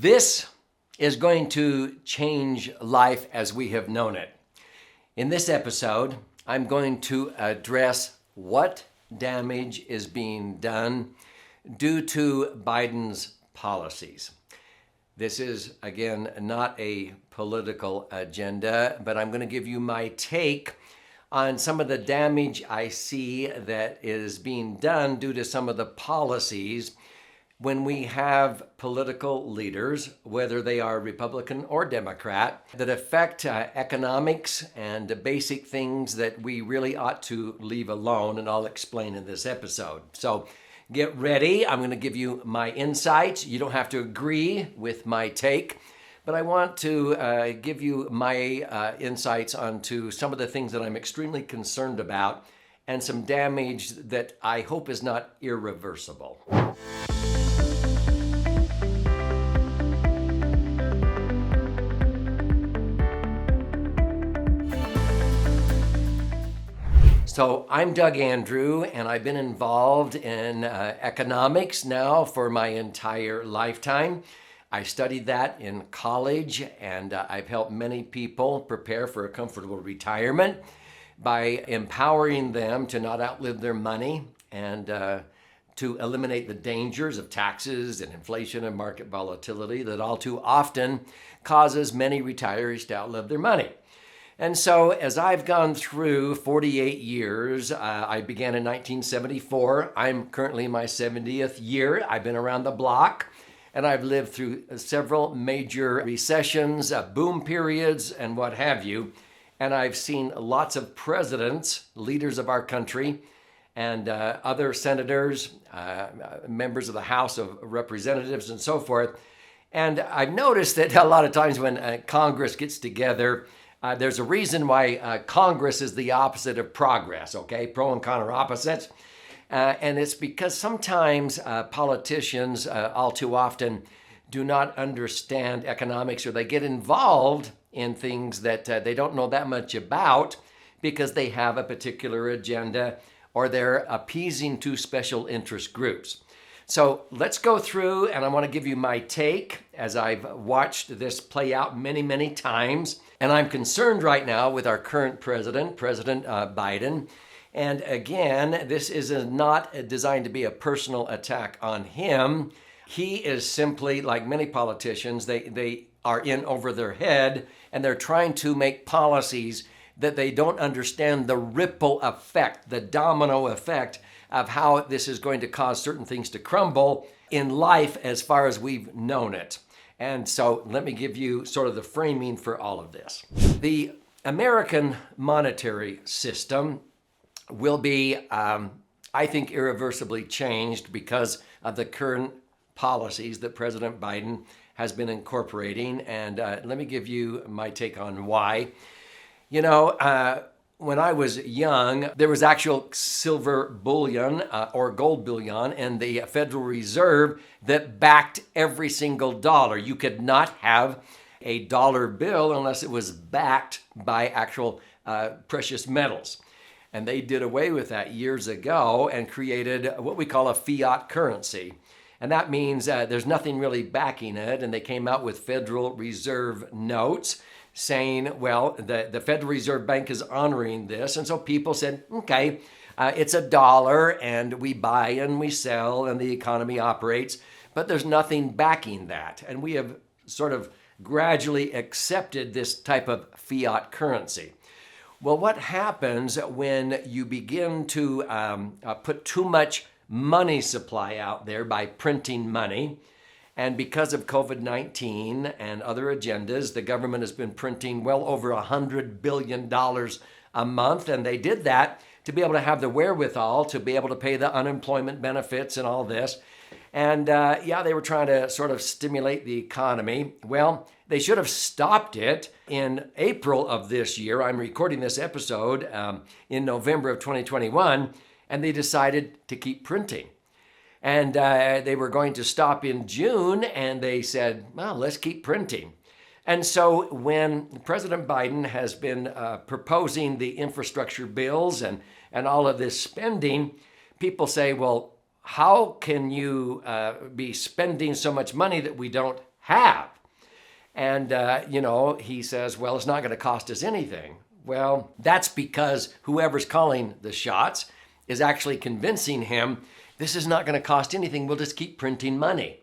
This is going to change life as we have known it. In this episode, I'm going to address what damage is being done due to Biden's policies. This is, again, not a political agenda, but I'm going to give you my take on some of the damage I see that is being done due to some of the policies when we have political leaders, whether they are Republican or Democrat, that affect economics and basic things that we really ought to leave alone, and I'll explain in this episode. So get ready. I'm going to give you my insights. You don't have to agree with my take, but I want to give you my insights onto some of the things that I'm extremely concerned about and some damage that I hope is not irreversible. So I'm Doug Andrew, and I've been involved in economics now for my entire lifetime. I studied that in college, and I've helped many people prepare for a comfortable retirement by empowering them to not outlive their money and to eliminate the dangers of taxes and inflation and market volatility that all too often causes many retirees to outlive their money. And so as I've gone through 48 years, I began in 1974. I'm currently in my 70th year. I've been around the block, and I've lived through several major recessions, boom periods, and what have you. And I've seen lots of presidents, leaders of our country, and other senators, members of the House of Representatives, and so forth. And I've noticed that a lot of times when Congress gets together, there's a reason why Congress is the opposite of progress, okay? Pro and con are opposites. And it's because sometimes politicians, all too often, do not understand economics, or they get involved in things that they don't know that much about because they have a particular agenda or they're appeasing to special interest groups. So let's go through, and I want to give you my take as I've watched this play out many, many times. And I'm concerned right now with our current president, President Biden. And again, this is not designed to be a personal attack on him. He is simply, like many politicians, they are in over their head, and they're trying to make policies that they don't understand the ripple effect, the domino effect of how this is going to cause certain things to crumble in life as far as we've known it. And so let me give you sort of the framing for all of this. The American monetary system will be, I think, irreversibly changed because of the current policies that President Biden has been incorporating. And let me give you my take on why. You know, when I was young, there was actual silver bullion or gold bullion in the Federal Reserve that backed every single dollar. You could not have a dollar bill unless it was backed by actual precious metals. And they did away with that years ago and created what we call a fiat currency. And that means there's nothing really backing it. And they came out with Federal Reserve notes saying, well, the Federal Reserve Bank is honoring this. And so people said, okay, it's a dollar and we buy and we sell and the economy operates, but there's nothing backing that. And we have sort of gradually accepted this type of fiat currency. Well, what happens when you begin to put too much money supply out there by printing money? And because of COVID-19 and other agendas, the government has been printing well over $100 billion a month. And they did that to be able to have the wherewithal to be able to pay the unemployment benefits and all this. And they were trying to sort of stimulate the economy. Well, they should have stopped it in April of this year. I'm recording this episode in November of 2021, and they decided to keep printing. And they were going to stop in June, and they said, well, let's keep printing. And so when President Biden has been proposing the infrastructure bills and all of this spending, people say, well, how can you be spending so much money that we don't have. And, he says, well, it's not going to cost us anything. Well, that's because whoever's calling the shots is actually convincing him this is not going to cost anything. We'll just keep printing money.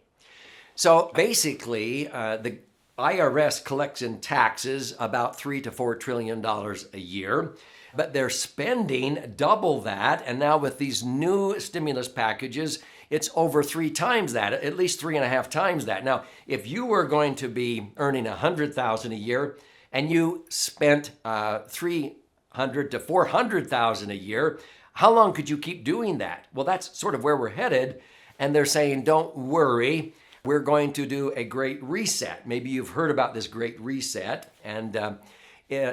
So basically, the IRS collects in taxes about $3 to $4 trillion a year, but they're spending double that. And now with these new stimulus packages, it's over 3 times that, at least 3.5 times that. Now, if you were going to be earning $100,000 a year and you spent $300,000 to $400,000 a year, how long could you keep doing that? Well, that's sort of where we're headed. And they're saying, don't worry, we're going to do a great reset. Maybe you've heard about this great reset. And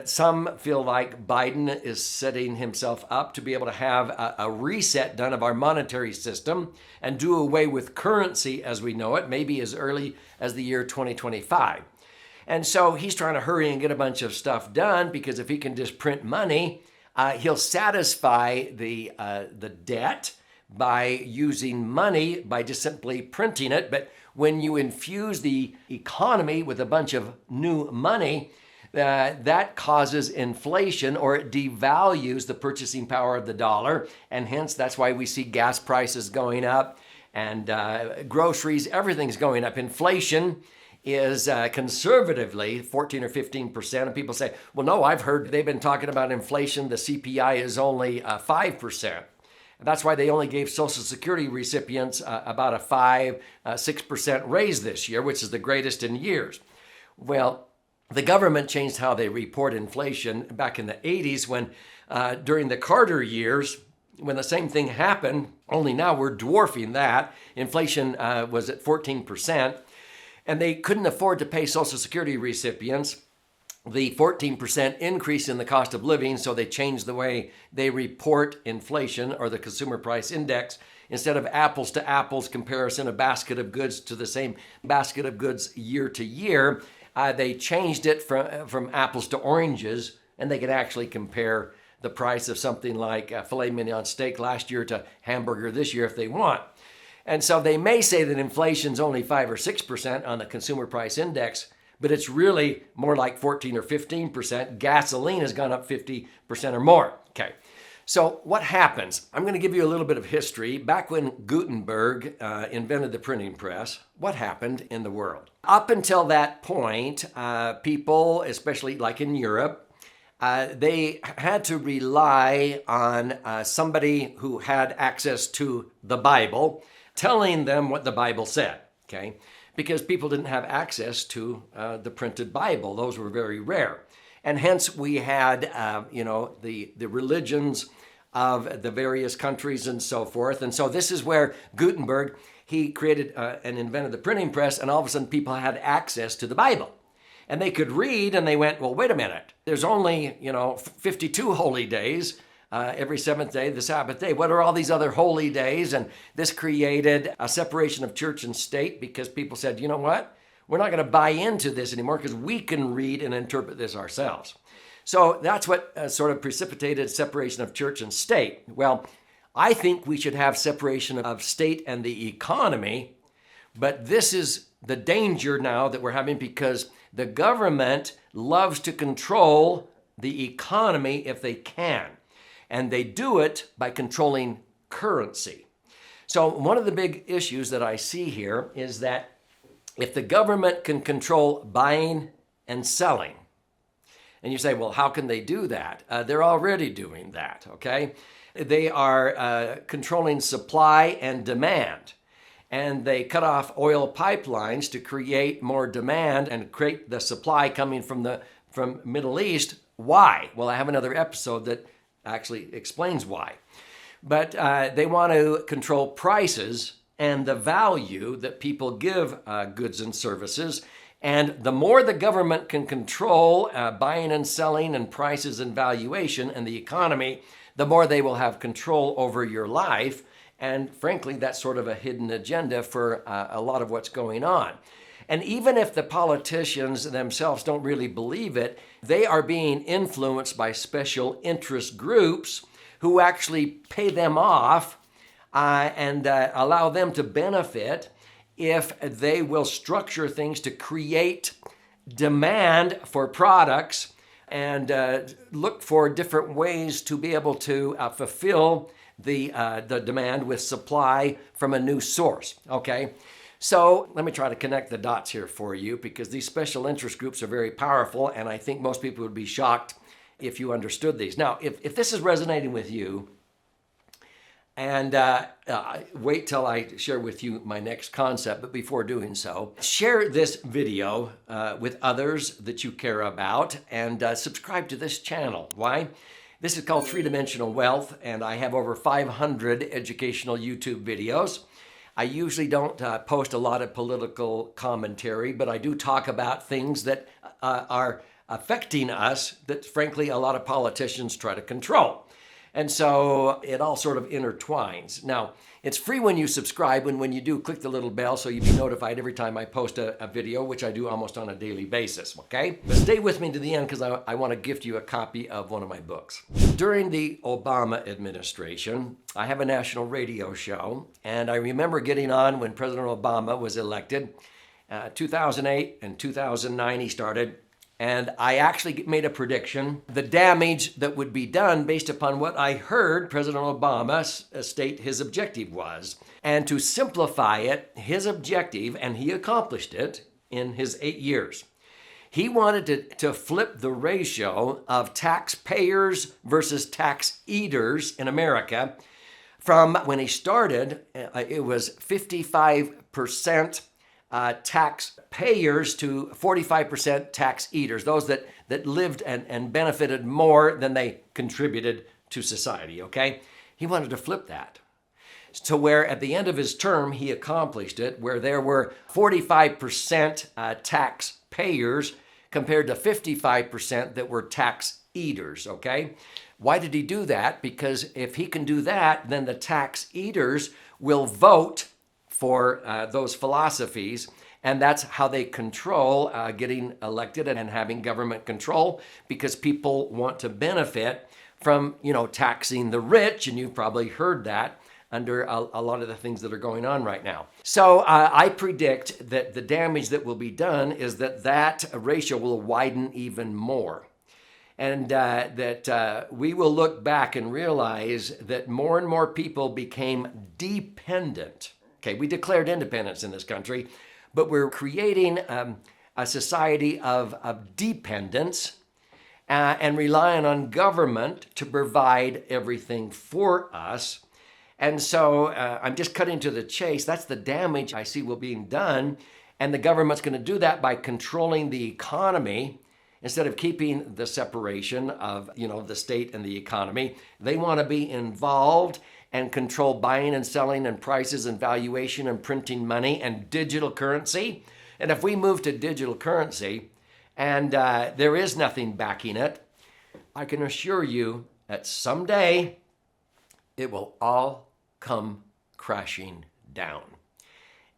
some feel like Biden is setting himself up to be able to have a reset done of our monetary system and do away with currency as we know it, maybe as early as the year 2025. And so he's trying to hurry and get a bunch of stuff done because if he can just print money, he'll satisfy the debt by using money, by just simply printing it. But when you infuse the economy with a bunch of new money, that causes inflation, or it devalues the purchasing power of the dollar. And hence, that's why we see gas prices going up and groceries, everything's going up. Inflation is conservatively 14 or 15%. And people say, well, no, I've heard they've been talking about inflation. The CPI is only 5%. That's why they only gave Social Security recipients about a 6% raise this year, which is the greatest in years. Well, the government changed how they report inflation back in the 80s when during the Carter years, when the same thing happened, only now we're dwarfing that. Inflation was at 14%, and they couldn't afford to pay Social Security recipients the 14% increase in the cost of living, so they changed the way they report inflation, or the consumer price index. Instead of apples to apples comparison, a basket of goods to the same basket of goods year to year, they changed it from apples to oranges, and they could actually compare the price of something like filet mignon steak last year to hamburger this year if they want. And so they may say that inflation's only 5 or 6% on the consumer price index, but it's really more like 14 or 15%. Gasoline has gone up 50% or more. Okay, so what happens? I'm going to give you a little bit of history. Back when Gutenberg invented the printing press, what happened in the world? Up until that point, people, especially like in Europe, they had to rely on somebody who had access to the Bible, telling them what the Bible said, okay? Because people didn't have access to the printed Bible. Those were very rare. And hence we had, the religions of the various countries and so forth. And so this is where Gutenberg, he created and invented the printing press, and all of a sudden people had access to the Bible. And they could read, and they went, well, wait a minute. There's only, 52 holy days. Every seventh day, the Sabbath day. What are all these other holy days? And this created a separation of church and state because people said, you know what? We're not going to buy into this anymore because we can read and interpret this ourselves. So that's what sort of precipitated separation of church and state. Well, I think we should have separation of state and the economy, but this is the danger now that we're having because the government loves to control the economy if they can. And they do it by controlling currency. So one of the big issues that I see here is that if the government can control buying and selling, and you say, well, how can they do that? They're already doing that, okay? They are controlling supply and demand. And they cut off oil pipelines to create more demand and create the supply coming from Middle East. Why? Well, I have another episode that actually explains why. But they want to control prices and the value that people give goods and services. And the more the government can control buying and selling and prices and valuation and the economy, the more they will have control over your life. And frankly, that's sort of a hidden agenda for a lot of what's going on. And even if the politicians themselves don't really believe it, they are being influenced by special interest groups who actually pay them off and allow them to benefit. if they will structure things to create demand for products and look for different ways to be able to fulfill the demand with supply from a new source, okay? So let me try to connect the dots here for you, because these special interest groups are very powerful, and I think most people would be shocked if you understood these. Now, if this is resonating with you, and wait till I share with you my next concept, but before doing so, share this video with others that you care about, and subscribe to this channel. Why? This is called Three-Dimensional Wealth, and I have over 500 educational YouTube videos. I usually don't post a lot of political commentary, but I do talk about things that are affecting us that, frankly, a lot of politicians try to control. And so it all sort of intertwines. Now, it's free when you subscribe, and when you do, click the little bell so you'll be notified every time I post a video, which I do almost on a daily basis, okay? But stay with me to the end, because I want to gift you a copy of one of my books. During the Obama administration, I have a national radio show, and I remember getting on when President Obama was elected. 2008 and 2009 he started. And I actually made a prediction, the damage that would be done based upon what I heard President Obama state his objective was. And to simplify it, his objective, and he accomplished it in his 8 years, he wanted to flip the ratio of taxpayers versus tax eaters in America. From when he started, it was 55% taxpayers to 45% tax eaters, those that lived and benefited more than they contributed to society, okay? He wanted to flip that. So where at the end of his term, he accomplished it, where there were 45% taxpayers compared to 55% that were tax eaters, okay? Why did he do that? Because if he can do that, then the tax eaters will vote for those philosophies, and that's how they control getting elected and having government control, because people want to benefit from, taxing the rich, and you've probably heard that under a lot of the things that are going on right now. So I predict that the damage that will be done is that ratio will widen even more. And that we will look back and realize that more and more people became dependent. Okay, we declared independence in this country, but we're creating a society of dependence and relying on government to provide everything for us. And so I'm just cutting to the chase. That's the damage I see will being done. And the government's going to do that by controlling the economy instead of keeping the separation of, the state and the economy. They want to be involved and control buying and selling and prices and valuation and printing money and digital currency. And if we move to digital currency and there is nothing backing it, I can assure you that someday it will all come crashing down.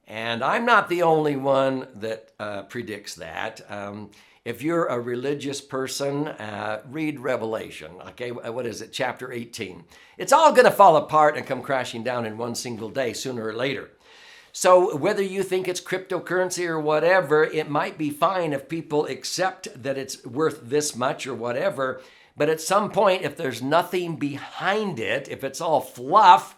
And I'm not the only one that predicts that. If you're a religious person, read Revelation, okay? What is it, chapter 18? It's all going to fall apart and come crashing down in one single day, sooner or later. So whether you think it's cryptocurrency or whatever, it might be fine if people accept that it's worth this much or whatever. But at some point, if there's nothing behind it, if it's all fluff,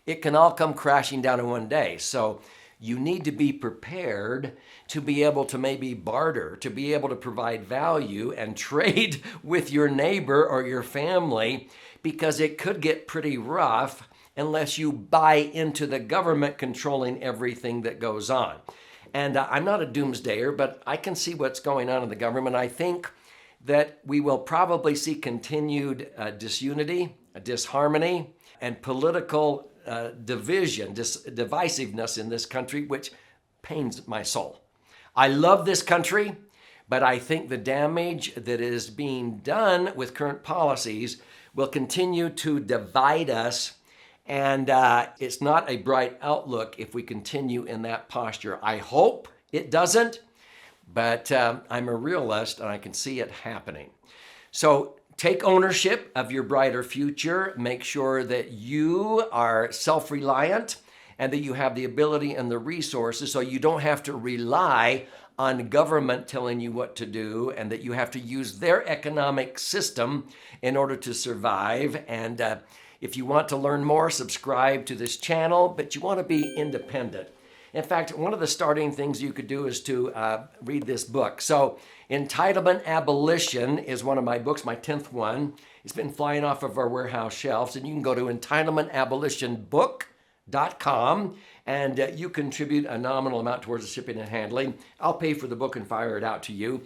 it can all come crashing down in one day. So you need to be prepared to be able to maybe barter, to be able to provide value and trade with your neighbor or your family, because it could get pretty rough unless you buy into the government controlling everything that goes on. And I'm not a doomsdayer, but I can see what's going on in the government. I think that we will probably see continued disunity, disharmony, and political division, divisiveness in this country, which pains my soul. I love this country, but I think the damage that is being done with current policies will continue to divide us, and it's not a bright outlook if we continue in that posture. I hope it doesn't, but I'm a realist and I can see it happening. So take ownership of your brighter future. Make sure that you are self-reliant and that you have the ability and the resources so you don't have to rely on government telling you what to do, and that you have to use their economic system in order to survive. And if you want to learn more, subscribe to this channel, but you want to be independent. In fact, one of the starting things you could do is to read this book. So Entitlement, Abolition is one of my books, my 10th one. It's been flying off of our warehouse shelves, and you can go to entitlementabolitionbook.com, and you contribute a nominal amount towards the shipping and handling. I'll pay for the book and fire it out to you.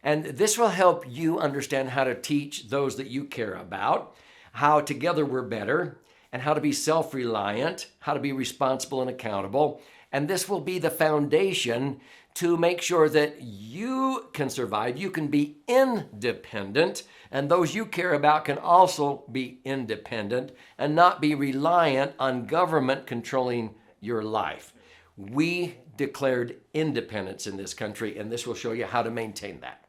And this will help you understand how to teach those that you care about, how together we're better, and how to be self-reliant, how to be responsible and accountable. And this will be the foundation to make sure that you can survive, you can be independent, and those you care about can also be independent and not be reliant on government controlling your life. We declared independence in this country, and this will show you how to maintain that.